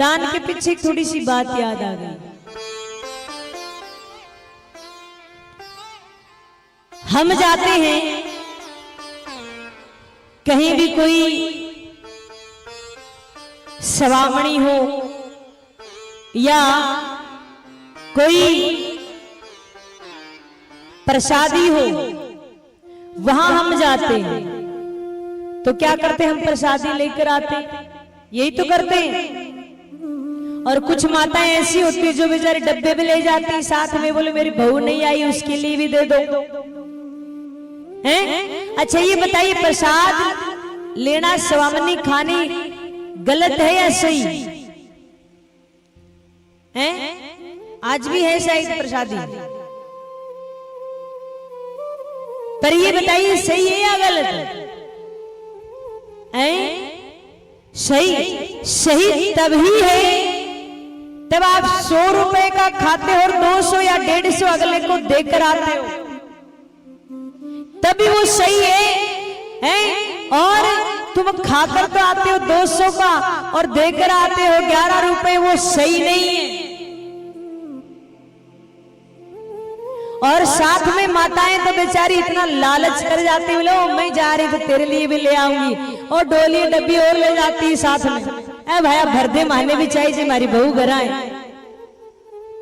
दान के पीछे थोड़ी सी बात याद आ गई। हम जाते हैं कहीं भी, कोई सवामणी हो या कोई प्रसादी हो, वहां हम जाते हैं तो क्या करते हैं, हम प्रसादी लेकर आते, यही तो करते हैं। और कुछ माताएं ऐसी होती है जो बेचारे डब्बे भी ले जाती है साथ में, बोले मेरी बहू नहीं आई उसके लिए भी दे दो, हैं? अच्छा ये बताइए, प्रसाद लेना, सवामनी खानी गलत है या सही है? आज भी है शायद प्रसादी, पर ये बताइए सही है या गलत है? सही, सही तभी है तब आप 100 रुपए का खाते हो और 200 या 150 अगले को देकर आते हो, तभी वो सही है? और तुम खाकर तो आते हो 200 का और देकर आते हो 11 रुपए, वो सही नहीं है। और साथ में माताएं तो बेचारी इतना लालच कर जाती, बोले ओ मैं जा रही तो तेरे लिए भी ले आऊंगी, और डोली डब्बी और ले जाती है साथ में। ए भाया भर दे, माने भी चाहिए जी हमारी बहू घर आए,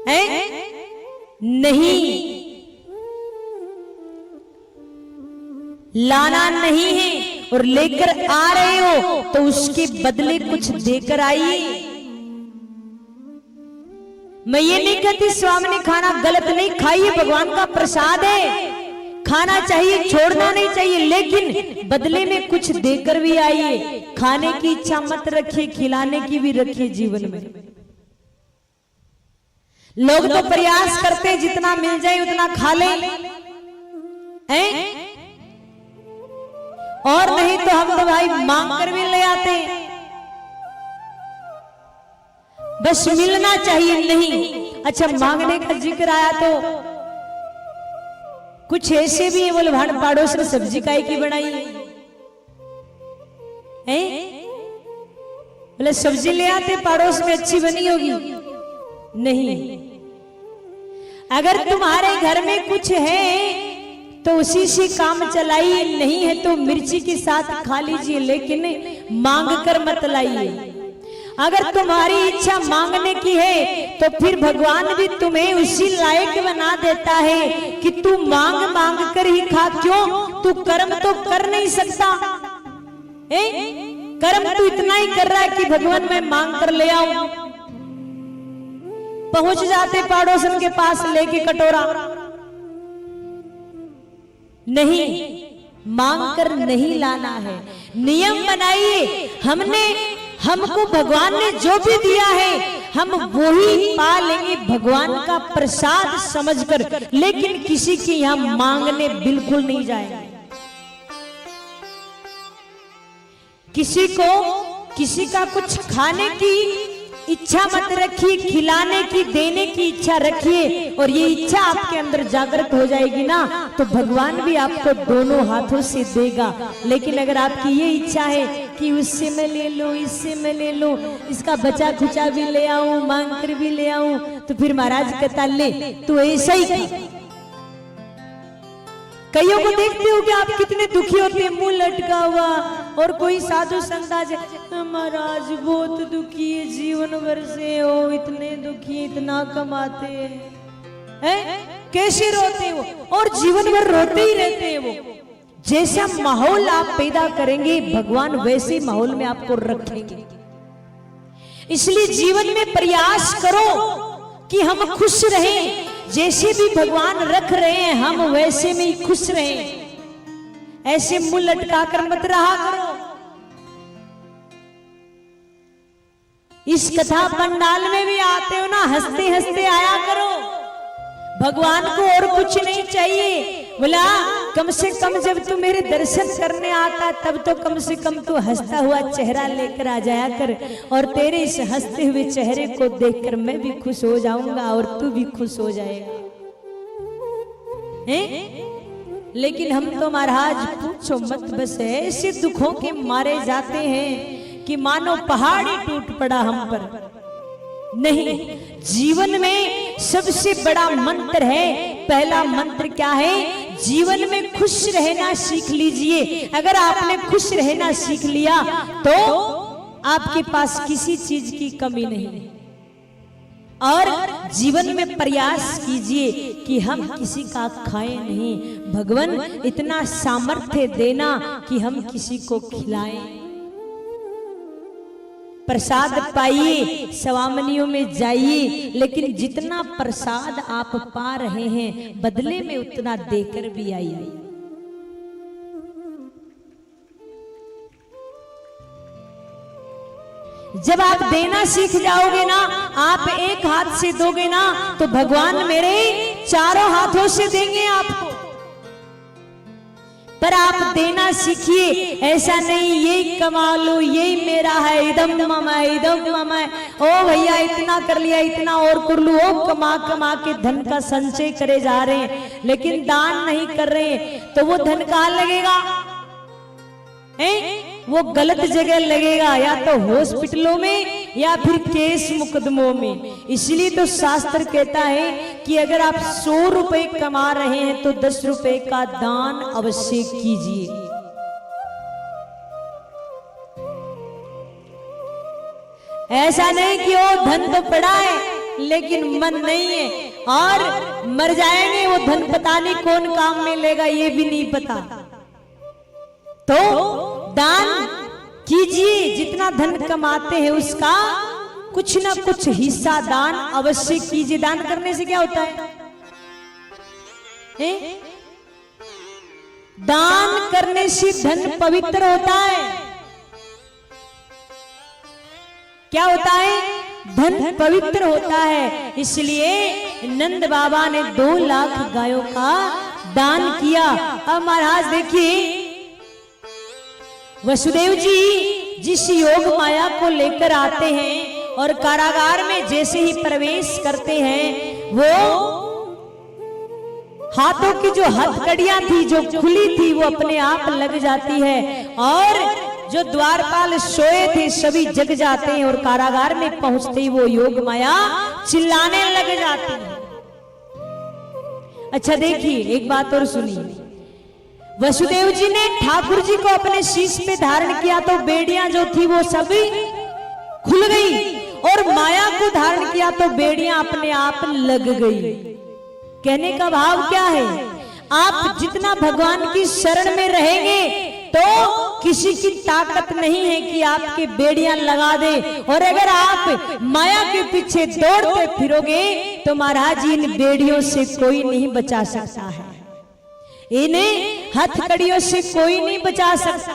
हैं? नहीं, लाना नहीं है, और लेकर आ रहे हो तो उसके बदले कुछ देकर आइए। मैं ये नहीं कहती स्वामी खाना गलत नहीं, खाइए, भगवान का प्रसाद है, खाना चाहिए, छोड़ना नहीं चाहिए, लेकिन बदले में कुछ देकर भी आइए। खाने की इच्छा मत रखिए, खिलाने की भी रखिए जीवन में। लोग तो प्रयास करते हैं जितना मिल जाए उतना खा ले, हैं? और नहीं तो हम तो भाई मांग कर भी ले आते हैं, बस मिलना चाहिए। नहीं, अच्छा मांगने का जिक्र आया तो कुछ ऐसे भी है, बोले भाड़ पाड़ोस में सब्जी काहे की बनाई है? बोले सब्जी ले आते पड़ोस में, अच्छी बनी होगी। नहीं, अगर तुम्हारे घर में कुछ है तो उसी से काम चलाइए, नहीं है तो मिर्ची के साथ खा लीजिए, लेकिन मांग कर मत लाइए। अगर तुम्हारी इच्छा मांगने की है तो फिर भगवान भी तुम्हें उसी लायक बना देता है कि तू मांग मांग कर ही खा। क्यों? तू कर्म तो कर नहीं सकता, कर्म तू इतना ही कर रहा है कि भगवान मैं मांग कर ले आऊं। पहुंच जाते पड़ोसन के पास लेके कटोरा, नहीं, मांग कर नहीं लाना है। नियम बनाइए, हमको भगवान ने जो भी दिया है हम वही पा लेंगे भगवान का प्रसाद समझकर, लेकिन किसी के यहां मांगने बिल्कुल नहीं जाएंगे। किसी का कुछ खाने की इच्छा मत रखिए, खिलाने की, देने की इच्छा रखिए, और ये इच्छा आपके अंदर जागृत हो जाएगी ना तो भगवान भी आपको दोनों हाथों से देगा। लेकिन अगर आपकी ये इच्छा है कि उससे मैं ले लो, इससे मैं ले लो, इसका बचा खुचा भी ले आऊं, मांग कर भी ले आऊं, तो फिर महाराज कहता ले तू ऐसा ही कर। कईयों को देखते हो कि आप कितने दुखी होते हैं, मुंह लटका हुआ, और कोई साधु संत आ जाए, महाराज बहुत दुखी है, जीवन भर से हो इतने दुखी, इतना कमाते हैं, कैसे रोते हो, और जीवन भर रोते ही रहते हैं वो। जैसा माहौल आप पैदा करेंगे भगवान वैसे माहौल में आपको रखेंगे। इसलिए जीवन में प्रयास करो कि हम खुश रहें, जैसे भी भगवान रख रहे हैं हम वैसे में ही खुश रहें। ऐसे मुंह लटका कर मत रहा करो। इस कथा पंडाल में भी आते हो ना, हंसते हंसते आया करो। भगवान को और कुछ नहीं चाहिए, बोला कम से कम जब तू मेरे दर्शन करने आता तब तो कम से कम तू हंसता हुआ चेहरा लेकर आ जाया कर, और तेरे इस हंसते हुए चेहरे को देखकर मैं भी खुश हो जाऊंगा और तू भी खुश हो जाएगा। लेकिन हम तो महाराज पूछो मत, बस ऐसे दुखों के मारे जाते हैं कि मानो पहाड़ ही टूट पड़ा हम पर। नहीं, जीवन में सबसे बड़ा मंत्र है। पहला मंत्र क्या है? जीवन में खुश रहना सीख लीजिए। अगर आपने खुश रहना सीख लिया तो आपके पास किसी चीज की कमी नहीं। और जीवन में प्रयास कीजिए कि हम किसी का खाएं नहीं। भगवान इतना सामर्थ्य देना कि हम किसी को खिलाएं। प्रसाद पाइए, स्वामिनियों में जाइए, लेकिन जितना प्रसाद आप पा रहे हैं बदले में उतना देकर भी आइए। जब आप देना सीख जाओगे ना, आप एक हाथ से दोगे ना तो भगवान मेरे चारों हाथों से देंगे आपको। पर आप देना सीखिए, ऐसा नहीं ये कमा लो, ये मेरा है, इदम मम है, इदम मम है। ओ भैया इतना कर लिया, इतना और कर लूं। ओ कमा कमा के धन का संचय करे जा रहे हैं, लेकिन दान नहीं कर रहे हैं, तो वो धन कहाँ लगेगा? वो गलत जगह लगेगा, या तो हॉस्पिटलों में या फिर केस मुकदमों में। इसलिए तो शास्त्र कहता है कि अगर आप 100 रुपए कमा रहे हैं तो 10 रुपए का दान अवश्य कीजिए। ऐसा नहीं कि वो धन तो पड़ा है लेकिन मन नहीं है, और मर जाएंगे वो धन पता नहीं कौन काम में लेगा ये भी नहीं पता। तो दान कीजिए, जितना धन कमाते हैं उसका कुछ ना कुछ हिस्सा दान अवश्य कीजिए। दान करने से क्या होता है? दान करने से धन पवित्र होता है। क्या होता है? धन पवित्र होता है। इसलिए नंद बाबा ने 2 लाख गायों का दान किया। अब महाराज देखिए, वसुदेव जी जिस योग माया को लेकर आते हैं और कारागार में जैसे ही प्रवेश करते हैं, वो हाथों की जो हथकड़ियां थी जो खुली थी वो अपने आप लग जाती है, और जो द्वारपाल सोए थे सभी जग जाते हैं, और कारागार में पहुंचते ही वो योग माया चिल्लाने लग जाती है। अच्छा देखिए, एक बात और सुनिए। वसुदेव जी ने ठाकुर जी को अपने शीश पे धारण किया तो बेड़ियां जो थी वो सभी खुल गई, और माया को धारण किया तो बेड़ियां अपने आप लग गई। कहने का भाव क्या है? आप जितना भगवान की शरण में रहेंगे तो किसी की ताकत नहीं है कि आपके बेड़ियां लगा दे, और अगर आप माया के पीछे दौड़ते फिरोगे तो महाराज इन बेड़ियों से कोई नहीं बचा सकता है, इन्हें हथकड़ियों से कोई नहीं बचा सकता।